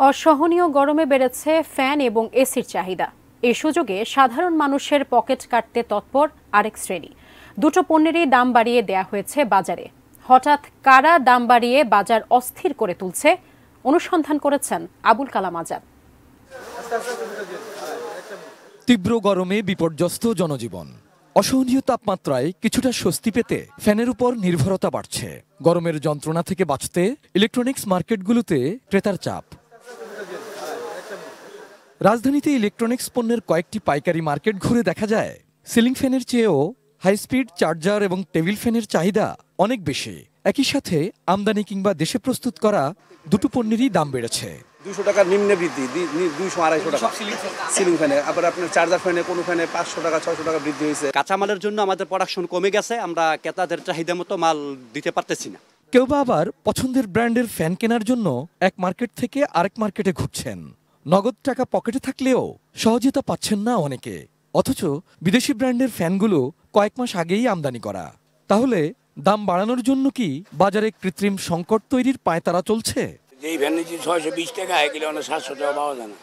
অসহনীয় গরমে বেড়েছে ফ্যান এবং এসির চাহিদা। এই সুযোগে সাধারণ মানুষের পকেট কাটতে তৎপর আরেক শ্রেণী। দুটো পণ্যেরই দাম বাড়িয়ে দেয়া হয়েছে বাজারে। হঠাৎ কারা দাম বাড়িয়ে বাজার অস্থির করে তুলছে, অনুসন্ধান করেছেন আবুল কালাম আজাদ। তীব্র গরমে বিপর্যস্ত জনজীবন। অসহনীয় তাপমাত্রায় কিছুটা স্বস্তি পেতে ফ্যানের উপর নির্ভরতা বাড়ছে। গরমের যন্ত্রণা থেকে বাঁচতে ইলেকট্রনিক্স মার্কেটগুলোতে ক্রেতার চাপ। রাজধানীতে ইলেকট্রনিক্স পণ্যের কয়েকটি পাইকারি মার্কেট ঘুরে দেখা যায় সিলিং ফ্যানের চেয়েও হাই স্পিড চার্জার এবং টেবিল ফ্যানের চাহিদা অনেক বেশি। একই সাথে আমদানি কিংবা দেশে প্রস্তুত করা দুটো পণ্যেরই দাম বেড়েছে। 200 টাকার নিম্নে বৃদ্ধি, 200-250 টাকা সিলিং ফ্যানে। আবার আপনার চার্জার ফ্যানে কোনো ফ্যানে 500 টাকা 600 টাকা বৃদ্ধি হয়েছে। কাঁচামালের জন্য আমাদের প্রোডাকশন কমে গেছে, আমরা ক্রেতাদের চাহিদা মতো মাল দিতে পারতেছি না। কেউ বা আবার পছন্দের ব্র্যান্ডের ফ্যান কেনার জন্য এক মার্কেট থেকে আরেক মার্কেটে ঘুরছেন। নগদ টাকা পকেটে থাকলেও সহজে তা পাচ্ছেন না অনেকে। অথচ বিদেশি ব্র্যান্ডের ফ্যানগুলো কয়েক মাস আগেই আমদানি করা। তাহলে দাম বাড়ানোর জন্য কি বাজারে কৃত্রিম সংকট তৈরির পায়তারা চলছে? যেই ভ্যান নিচ্ছি 620 টাকা, এগুলো 700 টাকা পাওয়া যায় না।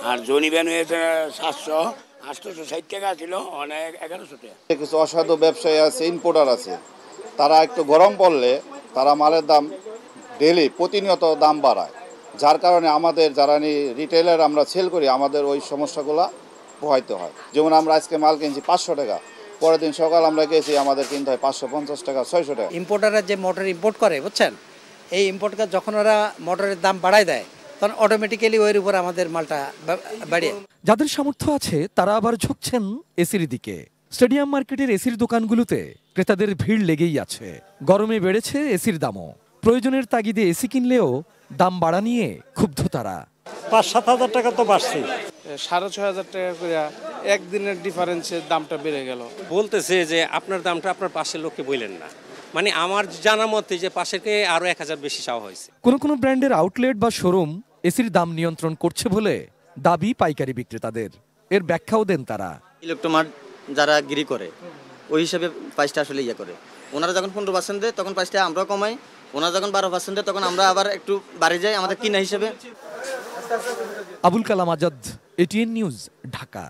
আর জনি ভ্যান হয়েছে 700-860 টাকা ছিল, অনেক 1100 টাকা। কিছু অসাধু ব্যবসায়ী আছে, ইম্পোর্টার আছে, তারা একটু গরম পড়লে তারা মালের দাম ডেলি প্রতিনিয়ত দাম বাড়ায়, যার কারণে আমাদের যারা রিটেলার আমরা সেল করি আমাদের ওই সমস্যাগুলো পোহাইতে হয়। যেমন আমরা আজকে মাল কিনছি 500 টাকা, পরের দিন সকাল আমরা গেছি আমাদের কিনতে হয় 550 টাকা 600 টাকা। ইম্পোর্টাররা যে মোটর ইম্পোর্ট করে বুঝছেন, এই ইম্পোর্টটা যখন ওরা মোটরের দাম বাড়ায় দেয় তখন অটোমেটিক্যালি ওর উপর আমাদের মালটা বাড়িয়ে। যাদের সামর্থ্য আছে তারা আবার ঝুঁকছেন এসির দিকে। স্টেডিয়াম মার্কেটের এসির দোকানগুলোতে ক্রেতাদের ভিড় লেগেই আছে। গরমে বেড়েছে এসির দামও। প্রয়োজনের তাগিদে এসি কিনলেও দাম বাড়া নিয়ে ক্ষুব্ধ তারা। 5-7 হাজার টাকা তো বাড়ছে, 6,500 টাকা করে একদিনের ডিফারেন্সের দামটা বেড়ে গেল। বলতেছে যে আপনার দামটা আপনার পাশের লোককে বললেন না, মানে আমার জানা মতে যে পাশেরকে আরো 1000 বেশি চাওয়া হয়েছে। কোনো ব্র্যান্ডের আউটলেট বা শোরুম এসির দাম নিয়ন্ত্রণ করছে বলে দাবি পাইকারি বিক্রেতাদের। এর ব্যাখ্যাও দেন তারা। ইলেকট্রোমার্ট যারা গিরি করে ওই হিসাবে প্রাইসটা আসলে করে। ওনারা যখন 15% দেয় তখন প্রাইসটা আমরাও কমাই, ওনারা যখন 12% দেয় তখন আমরা আবার একটু বাড়ি যাই আমাদের কিনা হিসেবে। Abul Kalam Azad, ATN news, Dhaka.